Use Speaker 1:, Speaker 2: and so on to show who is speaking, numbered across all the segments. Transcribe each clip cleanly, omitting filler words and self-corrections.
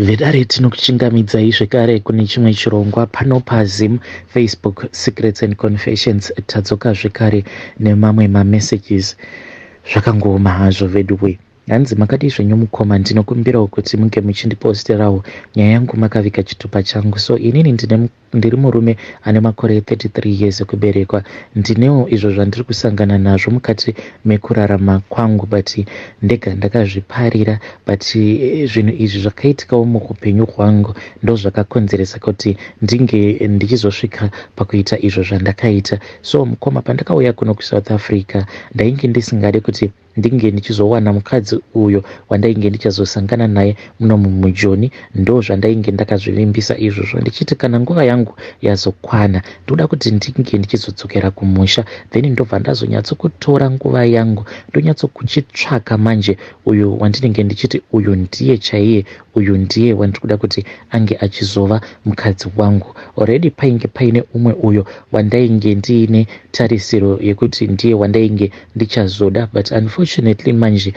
Speaker 1: Vedare tinokuchingamidzai zvekare kune chimwe chirongwa pano paZim Facebook Secrets and Confessions. Tadzoka zvekare nemamwe mamessages zvakangoma hazvo veduwe. Hanzi makadi zvenyu mukoma, ndinokumbirawo kuti munge muchindiposterawo nyaya yangu makavika chitupa changu. So inini ndiri murume ane makore 33 years ekuberekwa. Ndinewo izvo zvandiri kusangana nazvo mukati mekurarama kwangu, but ndega ndakazviparira. But zvinhu izvi zvakaitikawo muupenyu hwangu ndo zvakakonzeresa kuti ndinge ndichizosvika pakuita izvo zvandakaita. So mukoma, pandakauya kuno kuSouth Africa ndainge ndisingade kuti ndinge ndichizowana mukadzi uyo wandainge ndichazosangana naye muno mumujoni. Ndo zvandainge ndakazvivimbisa izvozvo ndichiti kana nguva yangu yazokwana ndoda kuti ndinge ndichizodzokera kumusha. Then ndobva ndazonyatsokutora nguva yangu ndonyatsokuchitsvaka manje uyo wandinenge ndichiti uyu ndiye chaiye, uyu ndiye wandiri kuda kuti ange achizova mukadzi wangu. Already painge paine umwe uyo wandainge ndiine tarisiro yekuti ndiye wandainge ndichazoda, but unfortunately manje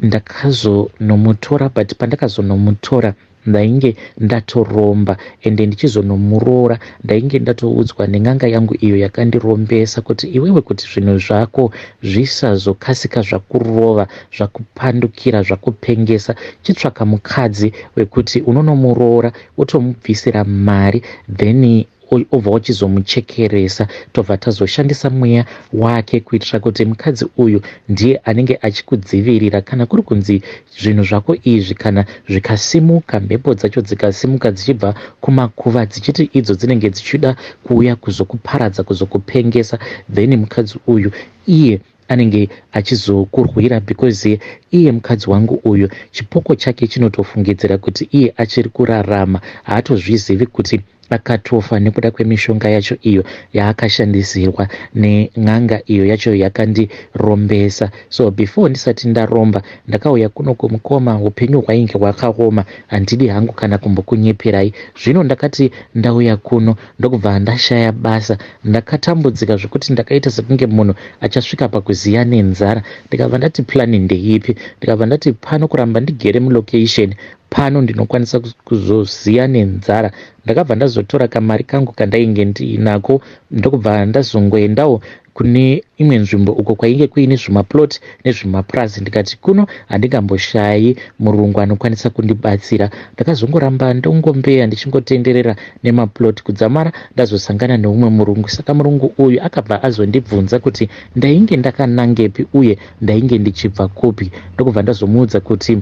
Speaker 1: ndakazonomutora. But pandakazonomutora ndainge ndatoromba ende ndichizonomuroora ndainge ndatoudzwa nen'anga yangu iyo yakandirombesa kuti iwewe kuti zvinhu zvako zvisazokasika zvakurova, zvakupandukira, zvakupengesa, chitsvaka mukadzi wekuti unonomuroora wotomubvisira mari, then obva uchizomuchekeresa, tobva tazoshandisa mweya wake kuitira kuti mukadzi uyu ndiye anenge achikudzivirira kana kuri kunzi zvinhu zvako izvi kana zvikasimuka, mhepo dzacho dzikasimuka dzichibva kumakuva dzichiti idzo dzinenge dzichida kuuya kuzokuparadza, kuzokupengesa, then mukadzi uyu iye anenge achizokurwira because iye mukadzi wangu uyu chipoko chake chinotofungidzira kuti iye achiri kurarama, haatozvizivi kuti akatofa nekuda kwemishonga yacho iyo yaakashandisirwa nen'anga iyo yacho yakandirombesa. So before ndisati ndaromba ndakauya kuno kumukoma, upenyu hwainge hwakaoma, handidi hangu kana kumbokunyeperai. Zvino ndakati ndauya kuno ndokubva ndashaya basa, ndakatambudzika zvekuti ndakaita sekunge munhu achasvika pakuziya nenzara. Ndikabva ndati plani ndeipi, ndikabva ndati pano kuramba ndigere mulocation pano ndinokwanisa kuzoziya nenzara. Ndakabva ndazotora kamari kangu kandainge ndiinako ndokubva ndazongoendawo kune imwe nzvimbo uko kwainge kuine zvimaplot nezvimapurazi. Ndikati kuno handingamboshayi murungu anokwanisa kundibatsira. Ndakazongoramba ndongombeya ndichingotenderera nemaplot kudzamara ndazosangana neumwe murungu. Saka murungu uyu akabva azondibvunza kuti ndainge ndakanangepi uye ndainge ndichibva kupi. Ndokubva ndazomuudza kuti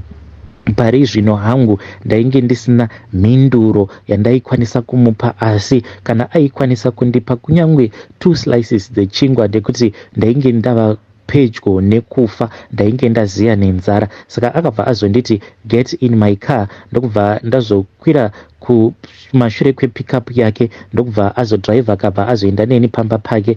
Speaker 1: pari zvino hangu ndainge ndisina mhinduro yandaikwanisa kumupa, asi kana aikwanisa kundipa kunyangwe 2 slices dzechingwa ndekuti ndainge ndava pedyo nekufa, ndainge ndaziya nenzara. Saka akabva azonditi get in my car, ndokubva ndazokwira kumashure kwepickup yake, ndokubva azodrive akabva azoenda neni pamba pake.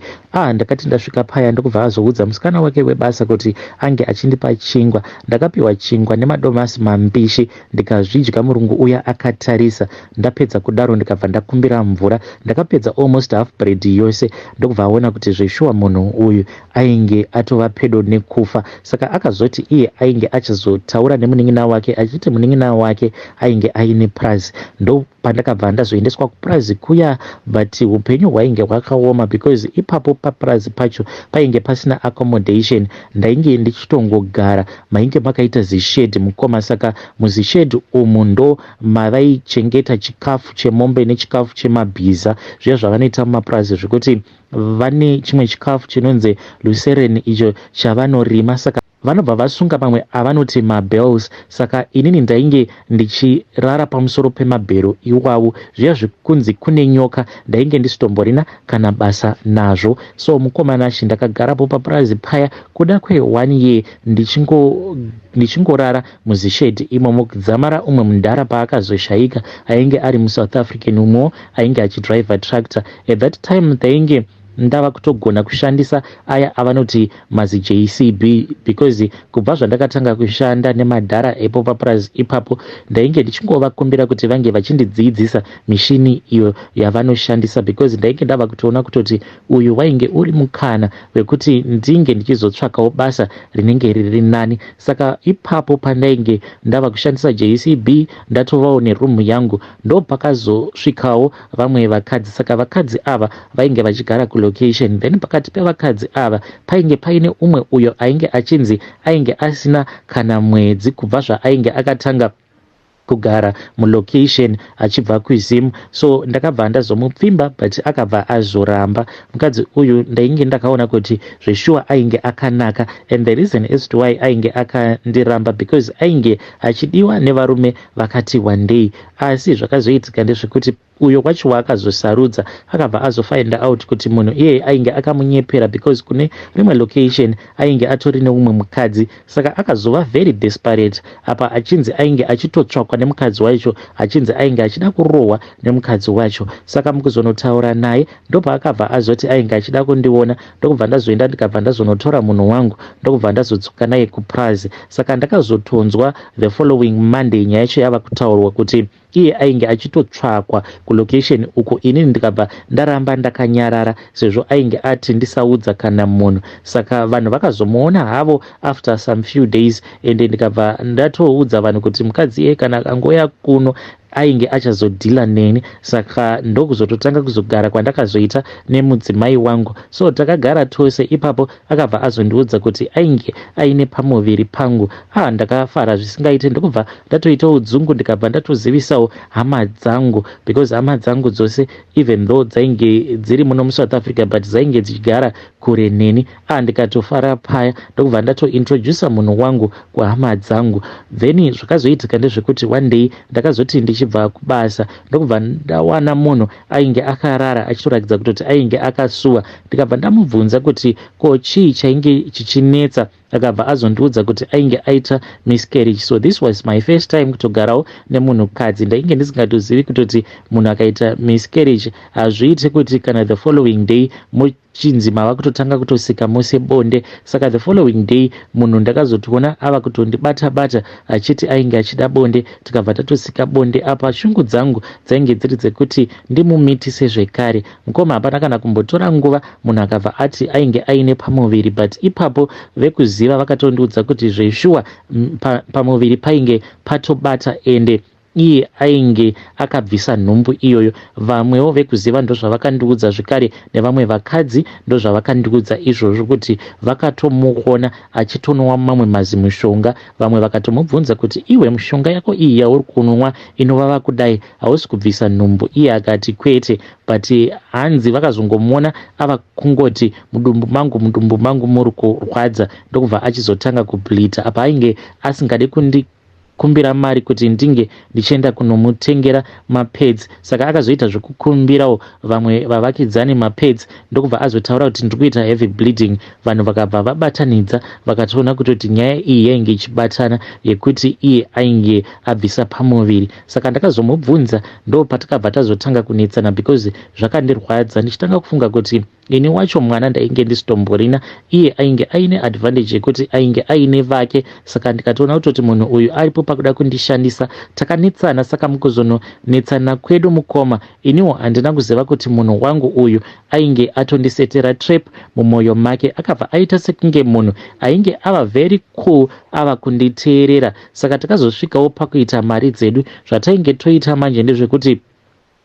Speaker 1: Ndakati ndasvika paya ndokubva azoudza musikana wake webasa kuti ange achindipa chingwa. Ndakapiwa chingwa nemadomasi mambishi ndikazvidya. Murungu uya akatarisa. Ndapedza kudaro ndikabva ndakumbira mvura, ndakapedza almost half bread yose. Ndokubva aona kuti zveshuwa munhu uyu ainge atova pedo nekufa. Saka akazoti iye ainge achizotaura nemunin'ina wake achiti munin'ina wake ainge aine prazi. Ndo pandakabva ndazoendeswa kupurazi kuya, but upenyu hwainge hwakaoma because ipapo papurazi pacho painge pasina accommodation. Ndainge ndichitongogara mainge makaita zishedhi mukoma. Saka muzishedhi umu ndo mavaichengeta chikafu chemombe nechikafu chemabhiza, zviya zvavanoita mumapurazi zvekuti vane chimwe chikafu chinonzi lucerne icho chavanorima. Saka vanobva vasunga mamwe avanoti mabells. Saka inini ndainge ndichirara pamusoro pemabhero iwawo, zviya zvikunzi kune nyoka ndainge ndisitomborina kana basa nazvo. So mukomanashi ndakagarapo papurazi paya kuda kwe1 year ndichingorara muzishedhi imomo kudzamara umwe mundara paakazoshaika ainge ari muSouth African umwewo ainge achidriver tractor. At that time ndainge ndava kutogona kushandisa aya avanoti mazi JCB, because kubva zvandakatanga kushanda nemadhara ePopa Plus ipapo ndainge ndichingovakumbira kuti vange vachindidzidzisa mishini iyo yavanoshandisa, because ndainge ndava kutoona kutoti uyu wainge uri mukana wekuti ndinge ndichizotsvakawo basa rinenge riri nani. Saka ipapo pandainge ndava kushandisa JCB ndatovawo nerumu yangu, ndo pakazosvikawo vamwe vakadzi. Saka vakadzi ava vainge vachigara kulocation, then pakati pevakadzi ava painge paine umwe uyo ainge achinzi ainge asina kana mwedzi kubva zvaainge akatanga kugara mulocation achibva kuzimu. So ndakabva ndazomupfimba but akabva azoramba. Mukadzi uyu ndainge ndakaona kuti zveshuwa ainge akanaka, and the reason as to why ainge akandiramba because ainge achidiwa nevarume vakati wandei. Asi zvakazoitika ndezvekuti uyo kwacho waakazosarudza akabva azofind out kuti munhu iye ainge akamunyepera, because kune rimwe location ainge atori neumwe mukadzi. Saka akazova very desperate apa achinzi ainge achitotsvakwa nemukadzi wacho, achinzi ainge achida kurohwa nemukadzi wacho. Saka mukuzonotaura naye ndopaakabva azoti ainge achida kundiona, ndokubva ndazoenda ndikabva ndazonotora munhu wangu ndokubva ndazodzoka naye kuPrazi. Saka ndakazotonzwa the following Monday nyaya yacho yava kutaurwa kuti iye ainge achitotsvakwa kulocation uko inini ndikabva ndaramba ndakanyarara sezvo ainge ati ndisaudza kana munhu. Saka vanhu vakazomuona havo after some few days, ende ndikabva ndatoudza vanhu kuti mukadzi iye kana akangoya kuno ainge achazodhila neni. Saka ndokuzototanga kuzogara kwandakazoita nemudzimai wangu. So takagara tose ipapo akabva azondiudza kuti ainge aine pamuviri pangu. Ndakafara zvisingaite, ndokubva ndatoita udzungu ndikabva ndatozivisawo hama dzangu, because hama dzangu dzose even though dzainge dziri muno muSouth Africa but dzainge dzichigara kure neni. Ndikatofara paya ndokubva ndatointrodusa munhu wangu kuhama dzangu. Then zvakazoitika ndezvekuti one day ndakazoti ndichibva kubasa ndokubva ndawana munhu ainge akarara achitoratidza kutoti ainge akasuwa. Ndikabva ndamubvunza kuti ko chii chainge chichinetsa, akabva azondiudza kuti ainge aita miscarriage. So this was my first time kutogarawo nemunhukadzi. Ndainge ndisingatozivi kutoti munhu akaita miscarriage hazviite kuti kana the following day chinzi mava kutotanga kutosika mose bonde. Saka the following day munhu ndakazotoona ava kutondibata-bata achiti ainge achida bonde, tikabva tatosika bonde. Apa shungu dzangu dzainge dziri dzekuti ndimumitise zvekare. Mukoma hapana kana kumbotora nguva munhu akabva ati ainge aine pamuviri, but ipapo vekuziva vakatondiudza kuti zveshuwa pamuviri painge patobata, ende iye ainge akabvisa nhumbu iyoyo. Vamwewo vekuziva ndozvavakandiudza zvekare, nevamwe vakadzi ndozvavakandiudza izvozvo kuti vakatomuona achitonowa mamwe mazimushonga. Vamwe vakatomubvunza kuti iwe mishonga yako iyi yauri kunwa inovava kudai hausi kubvisa nhumbu? Iye akati kwete, but hanzi vakazongomuona ava kungoti mudumbu mangu muri kurwadza, ndokubva achizotanga kubhlita. Apa ainge asingade kumbira mari kuti ndinge ndichienda kunomutengera mapads. Saka akazoita zvokukumbirawo vamwe vavakidzani mapads, ndokubva azotaura kuti ndikuita heavy bleeding. Vanhu vakabva vabatanidza vakatoona kutoti nyaya iyi yainge ichibatana yekuti iye ainge abvisa pamuviri. Saka ndakazomubvunza, ndo patakabva tazotanga kunetsana because zvakandirwadza ndichitanga kufunga kuti ini wacho mwana ndainge ndisitomborina, iye ainge aine advantage yekuti ainge aine vake. Saka ndikatoona kutoti munhu uyu aripo pakuda kundishandisa. Takanetsana. Saka mukuzononetsana kwedu mukoma, iniwo handina kuziva kuti munhu wangu uyu ainge atondisetera trap mumwoyo make. Akabva aita sekunge munhu ainge ava very cool, ava kunditeerera. Saka takazosvikawo pakuita mari dzedu. Zvatainge toita manje ndezvekuti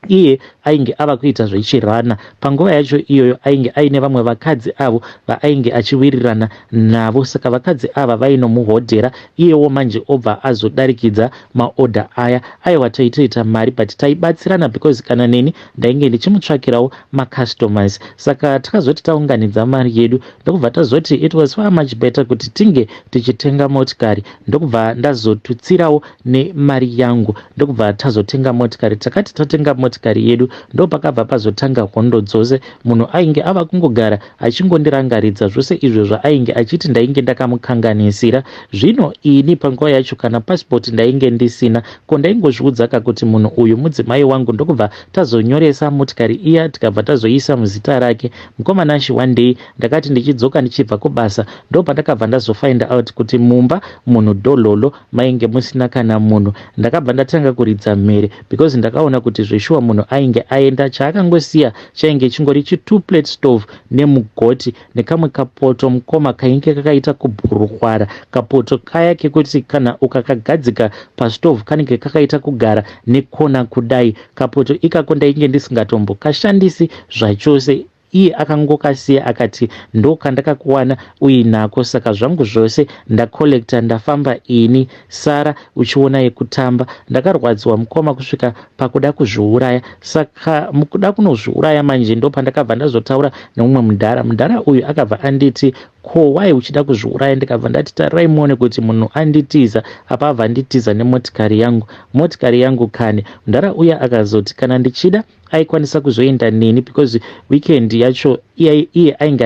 Speaker 1: iye ainge ava kuita zvichirana. Panguva yacho iyoyo ainge aine vamwe vakadzi avo vaainge achiwirirana navo. Saka vakadzi ava vainomuhodhera. Iyewo manje obva azodarikidza maodha aya. Aiwa taitoita mari but taibatsirana because kana neni ndainge ndichimutsvakirawo macustomers. Saka takazoti taunganidza mari yedu ndokubva tazoti it was far much better kuti tinge tichitenga motikari. Ndokubva ndazotutsirawo nemari yangu ndokubva tazotenga motikari. Takati tatenga motikari motikari yedu. Ndo pakabva pazotanga hondo dzose. Munhu ainge ava kungogara achingondirangaridza zvose izvo zvaainge achiti ndainge ndakamukanganisira. Zvino ini panguva yacho kana passport ndainge ndisina, ko ndaingozviudza kuti munhu uyu mudzimai wangu, ndokubva tazonyoresa motikari iya tikabva tazoisa muzita rake. Mukomana shi one day ndakati ndichidzoka ndichibva kubasa, ndo pandakabva ndazofind out kuti mumba munhu dololo mainge musina kana munhu. Ndakabva ndatanga kuridza mhere because ndakaona kuti zveshuwa munhu ainge aenda. Chaakangosiya chainge chingori 2 plate stove nemugoti nekamwe kapoto mukoma kainge kakaita kubhurukwara, kapoto kaya kekuti kana ukakagadzika pastove kanenge kakaita kugara nekona kudai. Kapoto ikako ndainge ndisingatombokashandisi zvachose. Iye akangokasiya akati ndo kandakakuwana uinako, saka zvangu zvose ndakolekta ndafamba ini. Sara uchiona yekutamba. Ndakarwadziwa mukoma kusvika pakuda kuzviuraya. Saka mukuda kunozviuraya manje ndo pandakabva ndazotaura nemumwe mudhara uyu akabva anditi ko wai uchida kuzviuraya. Ndikabva ndati tarirai muone kuti munhu anditiza. Apa abva anditiza nemotikari yangu kane. Mudhara uya akazoti kana ndichida aikwanisa kuzoenda neni because weekend yacho iye ainge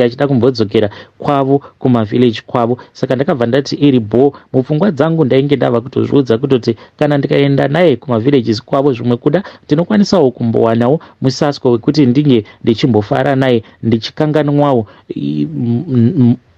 Speaker 1: achida kumbodzokera kwavo kumavillage kwavo. Saka ndakabva ndati iri bo mupfungwa dzangu ndainge ndava kutozviudza kutoti kana ndikaenda naye kumavillages kwavo zvimwe kuda ndinokwanisawo kumbowanawo musaswa wekuti ndinge ndichimbofara naye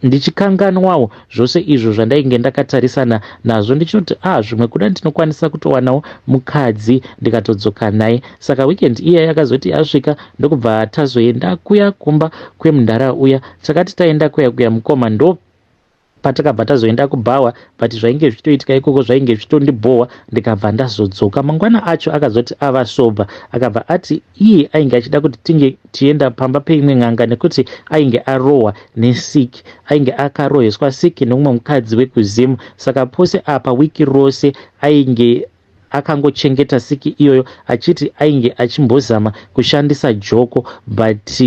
Speaker 1: ndichikanganwawo zvose izvo zvandainge ndakatarisana nazvo, ndichinoti zvimwe kuda ndinokwanisa kutowanawo mukadzi ndikatodzoka naye. Saka weekend iya yakazoti yasvika ndokubva tazoenda kuya kumba kwemundara uya. Takati taenda kuya mukoma ndo patakabva tazoenda kubhawa, but zvainge zvichitoitika ikoko zvainge zvichitondibhowa. Ndikabva ndazodzoka mangwana acho akazoti ava soba, akabva ati iye ainge achida kuti tinge tienda pamba peimwe n'anga nekuti ainge arohwa nesiki, ainge akaroheswa siki nomumwe mukadzi wekuzimu. Saka pose apa wiki rose ainge akangochengeta siki iyoyo achiti ainge achimbozama kushandisa joko, but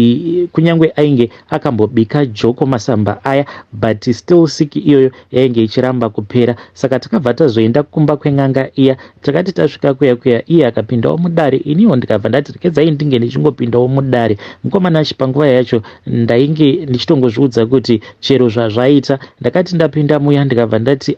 Speaker 1: kunyange ainge akambobika joko masamba aya, but still siki iyoyo yainge ichiramba kupera. Saka takabva tazoenda kumba kweng'anga iya. Takati tasvika kuya iye akapindawo mudare, iniwo ndikabva ndati rekedzai ndinge ndichingopindawo mudare. Mukomana panguva yacho ndainge ndichitongozviudza kuti chero zvazvaita. Ndakati ndapinda muya ndikabva ndati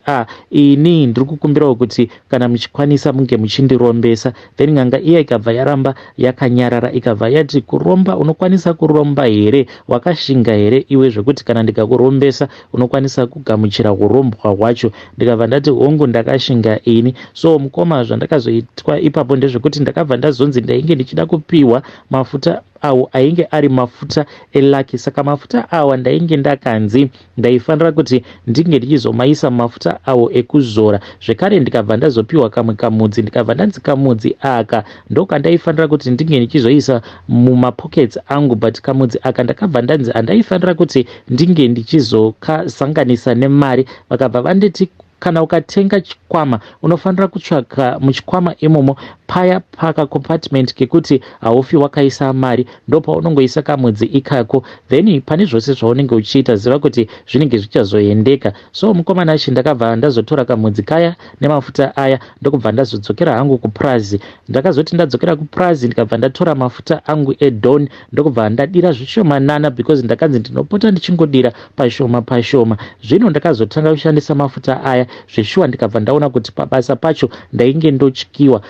Speaker 1: ini ndiri kukumbirawo kuti kana muchikwanisa munge muchindirombesa. Then n'anga iya ikabva yaramba yakanyarara, ikabva yati kuromba unokwanisa kuromba here, wakashinga here iwe zvekuti kana ndikakurombesa unokwanisa kugamuchira urombwa hwacho. Ndikabva ndati hongu ndakashinga ini. So mukoma zvandakazoitwa ipapo ndezvekuti ndakabva ndazonzi ndainge ndichida kupiwa mafuta awo ainge ari mafuta elaki. Saka mafuta awa ndainge ndakanzi ndaifanira kuti ndinge ndichizomaisa mafuta awo ekuzora. Zvekare ndikabva ndazopiwa kamwe kamudzi, ndikabva ndanzi kamudzi aka ndokandaifanira kuti ndinge ndichizoisa mumapockets angu, but kamudzi aka ndakabva ndanzi handaifanira kuti ndinge ndichizokazanganisa nemari. Vakabva vanditi kana ukatenga chikwama unofanira kutsvaga muchikwama imomo paya paka compartment kekuti haufi wakaisa mari, ndo paunongoisa kamudzi ikako. Then pane zvose zvaunenge uchiita ziva kuti zvinenge zvichazoendeka. So mukomana achi ndakabva ndazotora kamudzi kaya nemafuta aya ndokubva ndazodzokera hangu kuPrazi. Ndakazoti ndadzokera kuPrazi ndikabva ndatora mafuta angu eDon ndokubva ndadira zvishomanana because ndakanzi ndinopota ndichingodira pashoma. Zvino ndakazotanga kushandisa mafuta aya zveshuwa ndikabva ndaona kuti pabasa pacho ndainge ndotyiwa.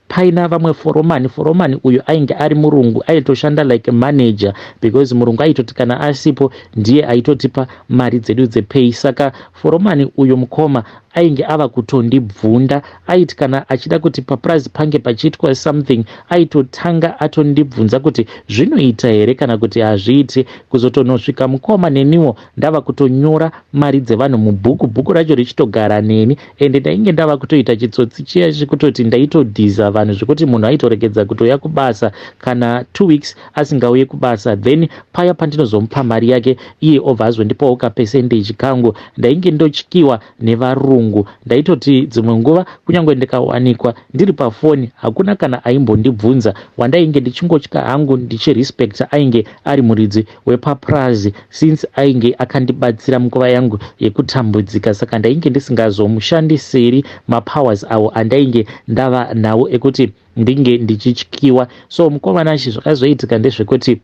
Speaker 1: Paina vamwe foromani uyu ainge ari murungu, aitoshanda like manager because murungu aitoti kana asipo ndiye aitotipa mari dzedu dzepay. Saka foromani uyu mukoma ainge ava kutondibvunda, aiti kana achida kuti paPrazi pange pachiitwa something aitotanga atondibvunza kuti zvinoita here kana kuti hazviiti. Kuzotonosvika mukoma neniwo ndava kutonyora mari dzevanhu mubhuku racho richitogara neni, ende ndainge ndava kutoita chitsotsi chiya chekutoti ndaitodhiza vanhu zvekuti munhu aitoregedza kutoya kubasa kana 2 weeks asingauye kubasa, then paya pandinozomupa mari yake iye obva azondipawo kapercentage kangu. Ndainge ndotyiwa nevarungu. Ndaitoti dzimwe nguva kunyange ndikawanikwa ndiri pafoni hakuna kana aimbondibvunza. Wandainge ndichingotya hangu ndichirespecta ainge ari muridzi wepaPrazi since ainge akandibatsira munguva yangu yekutambudzika. Saka ndainge ndisingazomushandisiri mapowers awo andainge ndava nawo ekuti ndinge ndichityiwa. So mukomana zvakazoitika ndezvekuti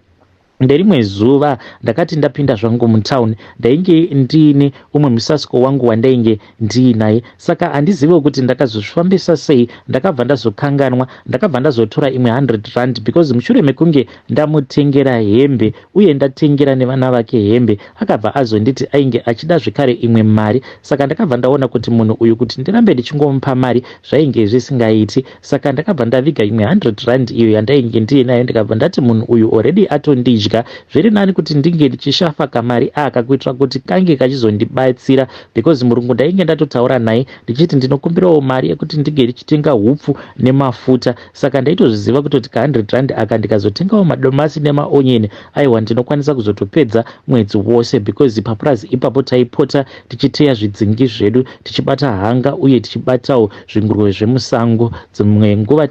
Speaker 1: nderimwe zuva ndakati ndapinda zvangu mutawuni ndainge ndiine umwe musasiko wangu wandainge ndiinaye, saka handizive kuti ndakazozvifambisa sei. Ndakabva ndazokanganwa, ndakabva ndazotora imwe 100 rand because mushure mekunge ndamutengera hembe uye ndatengera nevana vake hembe, akabva azonditi ainge achida zvekare imwe mari. Saka ndakabva ndaona kuti munhu uyu kuti ndirambe ndichingomupa mari zvainge zvisingaiti, saka ndakabva ndaviga imwe 100 rand iyo yandainge ndiinayo. Ndikabva ndati munhu uyu already atondidya, zviri nani kuti ndinge ndichishafa kamari aka kuitira kuti kange kachizondibatsira, because murungu ndainge ndatotaura naye ndichiti ndinokumbirawo mari yekuti ndinge ndichitenga hupfu nemafuta. Saka ndaitozviziva kutoti ka 100 rand aka ndikazotengawo madomasi nemaonyeni, aiwa ndinokwanisa kuzotopedza mwedzi wose, because papurazi ipapo taipota tichiteya zvidzingi zvedu, tichibata hanga uye tichibatawo zvingurwe zvemusango. Dzimwe nguva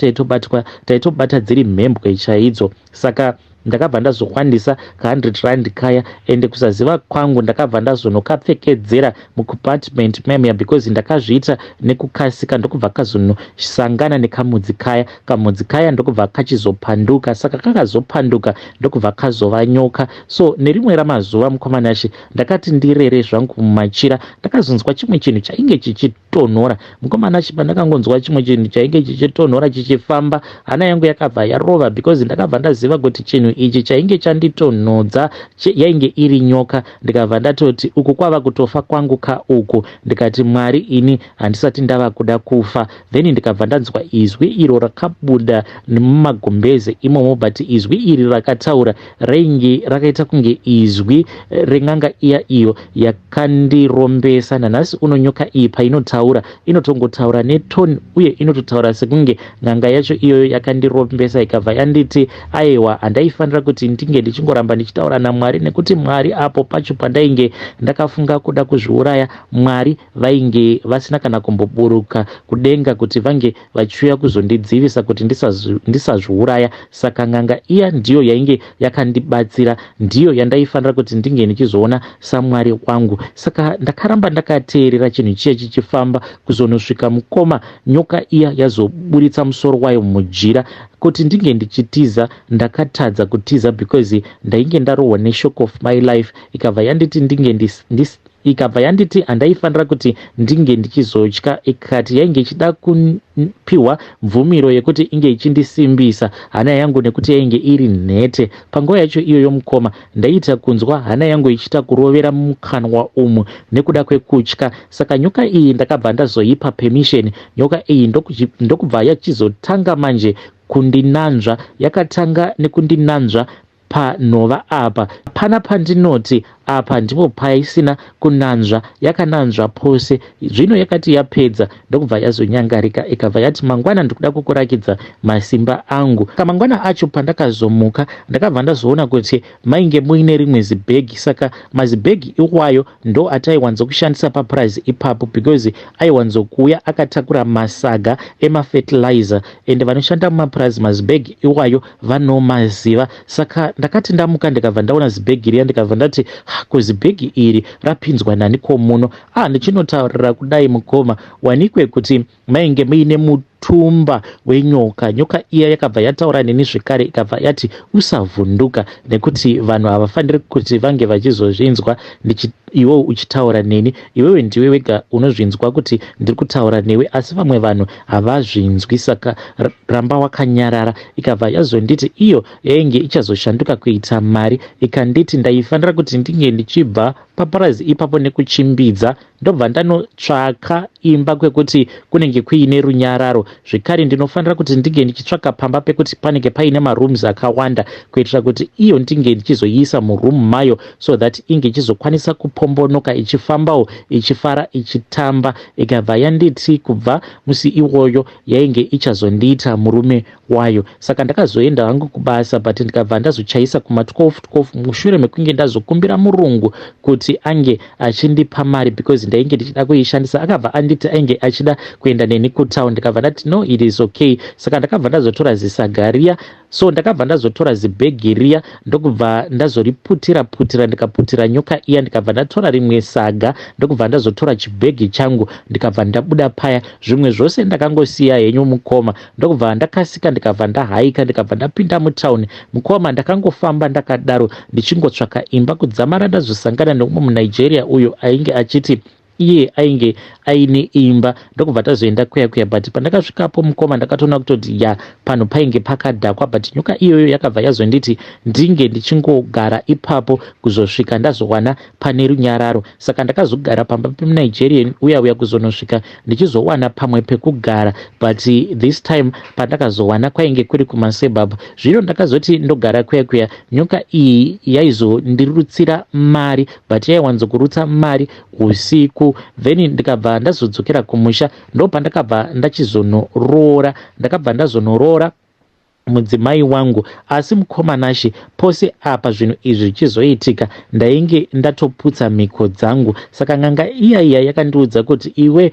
Speaker 1: taitobata dziri mhembwe chaidzo. Saka ndakabva ndazokwanisa ka 100 rand kaya, ende kusaziva kwangu ndakabva ndazonokapfekedzera mucompartment memoya because ndakazviita nekukasika. ndokubva kazonosangana nekamudzi kaya, kamudzi kaya ndokubva kachizopanduka, saka kakazopanduka ndokubva kazova nyoka. So nerimwe ramazuva mukomanashi ndakati ndirere zvangu mumachira, ndakazonzwa chimwe chinhu chainge chichitonhora. mukomanashi pandakangonzwa chimwe chinhu chainge chichitonhora chichifamba, hana yangu yakabva yarova because ndakabva ndaziva kuti chinhu ichi chainge chanditonhodza yainge iri nyoka. Ndikabva ndatoti uku kwava kutofa kwangu kauku. Ndikati Mwari, ini handisati ndava kuda kufa. Then ndikabva ndanzwa izwi iro rakabuda nemumagombeze imomo, but izwi iri rakataura rainge rakaita kunge izwi ren'anga iya iyo yakandirombesa. Nanhasi uno nyoka iyi painotaura inotongotaura netoni uye inototaura sekunge n'anga yacho iyoyo yakandirombesa, ikabva yanditi aiwa handaifanira kuti ndinge ndichingoramba ndichitaura naMwari, nekuti Mwari apo pacho pandainge ndakafunga kuda kuzviuraya, Mwari vainge vasina kana kumboburuka kudenga kuti vange vachiuya kuzondidzivisa kuti ndisazviuraya. Saka n'anga iya ndiyo yainge yakandibatsira, ndiyo yandaifanira kuti ndinge ndichizoona saMwari wangu. Saka ndakaramba ndakateerera chinhu chiye chichifamba kuzonosvika mukoma nyoka iya yazoburitsa musoro wayo mujira. Kuti ndinge ndichitiza ndakatadza kutiza because ndainge ndarohwa neshock of my life. Ikabva yanditi handaifanira kuti ndinge ndichizotya, ikati yainge ichida kupiwa mvumiro yekuti inge ichindisimbisa hana yangu nekuti yainge iri nhete. Panguva yacho iyoyo mukoma ndaita kunzwa hana yangu ichita kurovera mukanwa umu nekuda kwekutya. Saka nyoka iyi ndakabva ndazoipa permission. Nyoka iyi ndokubva yachizotanga manje kundinanzva, yakatanga nekundinanzva panhova apa. Pana pandinoti apa ndipo paisina kunanzva, yakananzva pose. Zvino yakati yapedza ndokubva yazonyangarika, ikabva yati mangwana ndikuda kukurakidza masimba angu. Kamangwana acho pandakazomuka ndakabva ndazoona kuti mainge muine rimwe zibhegi. Saka mazibhegi iwayo ndo ataiwanzokushandisa papurazi ipapo because aiwanzokuuya akatakura masaga emafertilizer, ende vanoshanda mumapurazi mazibhegi iwayo vanomaziva. Saka ndakati ndamuka ndikabva ndaona zibhegi riya, ndikabva ndati kuzibhegi iri rapinzwa naniko muno. Ndichinotaurira kudai mukoma wanikwe kuti mainge muine mutumba wenyoka. Nyoka iya yakabva yataura neni zvekare, ikabva yati usavhunduka nekuti vanhu havafaniri kuti vange vachizozvinzwa iwewe uchitaura neni. Iwewe ndiwe wega unozvinzwa kuti ndiri kutaura newe, asi vamwe vanhu havazvinzwi. Saka ramba wakanyarara. Ikabva yazonditi iyo yainge ichazoshanduka kuita mari, ikanditi ndaifanira kuti ndinge ndichibva papurazi ipapo nekuchimbidza ndobva ndanotsvaka imba kwekuti kunenge kuine runyararo. Zvekare ndinofanira kuti ndinge ndichitsvaka pamba pekuti panenge paine marooms akawanda kuitira kuti iyo ndinge ndichizoiisa muroom mayo so that inge ichizokwanisa kupombonoka ichifambawo ichifara ichitamba. Ikabva yanditi kubva musi iwoyo yainge ichazondiita murume wayo. Saka ndakazoenda hangu kubasa, but ndikabva ndazochaisa kuma 12 mushure mekunge ndazokumbira Murungu kuti kuti ange achindipa mari because ndainge ndichida kuishandisa. Akabva anditi ainge achida kuenda neni kutown, ndikabva ndati no, it is okay. Saka ndakabva ndazotora zisaga riya, so ndakabva ndazotora zibhegi riya ndokubva ndazoriputira ndikaputira nyoka iya, ndikabva ndatora rimwe saga ndokubva ndazotora chibhegi changu ndikabva ndabuda paya. Zvimwe zvose ndakangosiya henyu mukoma, ndokubva ndakasika ndikabva ndahaika ndikabva ndapinda mutauni. Mukoma ndakangofamba ndakadaro ndichingotsvaka imba, kudzamara ndazosangana neumwe muNigeria uyo ainge achiti iye ainge aine imba, ndokubva tazoenda kuya but pandakasvikapo mukoma ndakatoona kutoti ya pano painge pakadhakwa, but nyoka iyoyo yakabva yazonditi ndinge ndichingogara ipapo kuzosvika ndazowana pane runyararo. Saka ndakazogara pamba pemuNigerian uya kuzonosvika ndichizowana pamwe pekugara, but this time pandakazowana kwainge kuri kumasebhabhu. Zvino ndakazoti ndogara kuya nyoka iyi yaizondirutsira mari, but yaiwanzokurutsa mari usiku. Then ndikabva ndazodzokera kumusha, ndo pandakabva ndazonorora mudzimai wangu. Asi mukomanashi, pose apa zvinhu izvi zvichizoitika ndainge ndatoputsa mhiko dzangu. Saka n'anga iya yakandiudza kuti iwe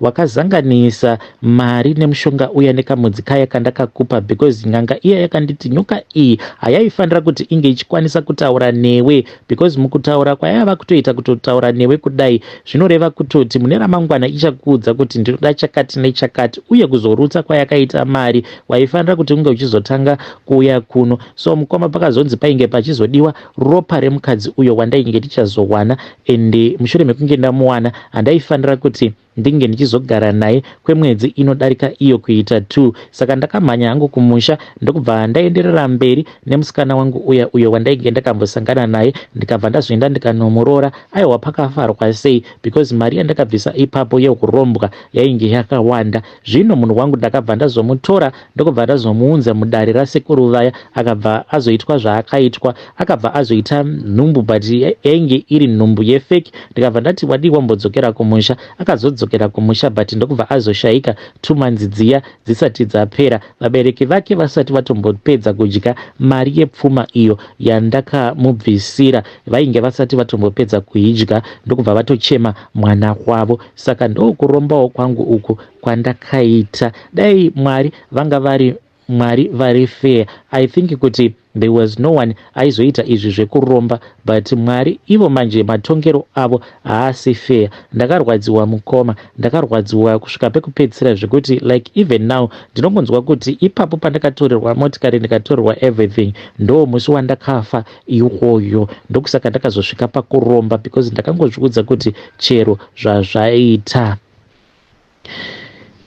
Speaker 1: wakazanganisa mari nemushonga uya nekamudzi kaya kandakakupa, because n'anga iya yakanditi nyoka iyi hayaifanira kuti inge ichikwanisa kutaura newe, because mukutaura kwayava kutoita kutotaura newe kudai zvinoreva kutoti mune ramangwana ichakuudza kuti ndinoda chakati nechakati, uye kuzorutsa kwayakaita mari waifanira kuti unge uchizotanga kuuya kuno. So mukoma pakazonzi painge pachizodiwa ropa remukadzi uyo wandainge ndichazowana, ende mushure mekunge ndamuwana handaifanira kuti ndinge ndichizogara naye kwemwedzi inodarika iyo kuita 2. Saka ndakamhanya hangu kumusha ndokubva ndaenderera mberi nemusikana wangu uyo wandainge ndakambosangana naye, ndikabva ndazoenda ndikanomurora. Aiwa pakafarwa sei, because mari yandakabvisa ipapo yekurombwa yainge yakawanda. Zvino munhu wangu ndakabva ndazomutora ndokubva ndazomuunza mudare rasekuru vaya, akabva azoitwa zvaakaitwa, akabva azoita nhumbu, but yainge iri nhumbu yefeki. Ndikabva ndati wadi wambodzokera kumusha, akazodzokera kumusha, but ndokubva azoshayika 2 months dziya dzisati dzapera, vabereki vake vasati vatombopedza kudya mari yepfuma iyo yandakamubvisira, vainge vasati vatombopedza kuidya, ndokubva vatochema mwana wavo. Saka ndokurombawo kwangu uku kwandakaita. Dai Mwari vanga vari fair, I think kuti there was no one aizoita izvi zvekuromba, but Mwari ivo manje matongero avo haasi fair. Ndakarwadziwa mukoma, ndakarwadziwa kusvika pekupedzisira zvekuti like even now ndinongonzwa kuti ipapo pandakatorerwa motikari ndikatorerwa everything ndo musi wandakafa iwoyo, ndokusaka ndakazosvika pakuromba because ndakangozviudza kuti chero zvazvaita.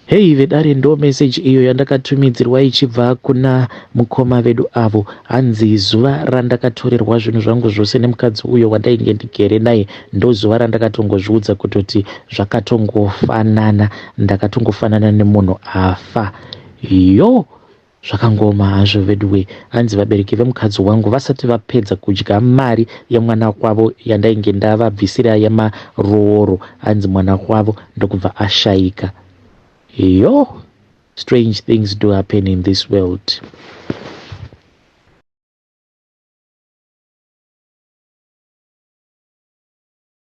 Speaker 1: Hei vedare, ndo message iyo yandakatumidzirwa ichibva kuna mukoma vedu avo. Hanzi zuva randakatorerwa zvinhu zvangu zvose nemukadzi uyo wandainge ndigere naye ndo zuva randakatongozviudza kutoti zvakatongofanana, ndakatongofanana nemunhu afa. Yo, zvakangoma hazvo veduwe. Hanzi vabereki vemukadzi wangu vasati vapedza kudya mari yemwana wavo yandainge ndavabvisira yamarooro, hanzi mwana wavo ndokubva ashayika. Yo, strange things do happen in this world.